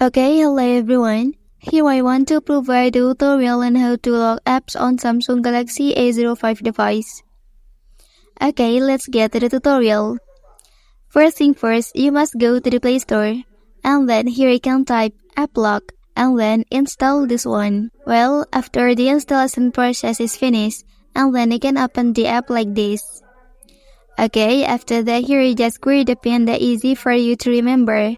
Okay, hello everyone. Here I want to provide a tutorial on how to lock apps on Samsung Galaxy A05 device. Okay, let's get to the tutorial. First thing first, you must go to the Play Store. And then here you can type app lock and then install this one. Well, after the installation process is finished, and then you can open the app like this. Okay, after that here you just create the pin that easy for you to remember.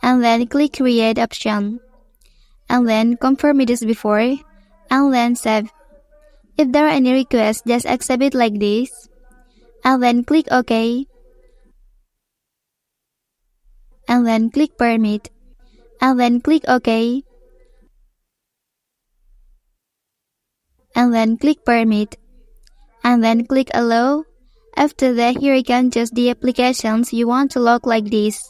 And then click create option. And then confirm it is before. And then save. If there are any requests, just accept it like this. And then click OK. And then click permit. And then click OK. And then click permit. And then click allow. After that, here you can choose the applications you want to lock like this.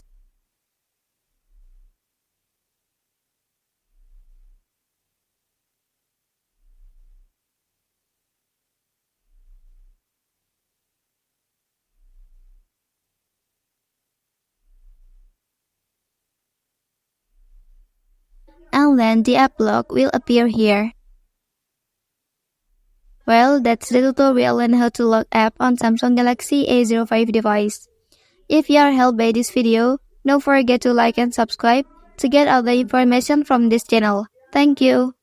And then the app lock will appear here. Well, that's the tutorial on how to lock app on Samsung Galaxy A05 device. If you are helped by this video, don't forget to like and subscribe to get all the information from this channel. Thank you.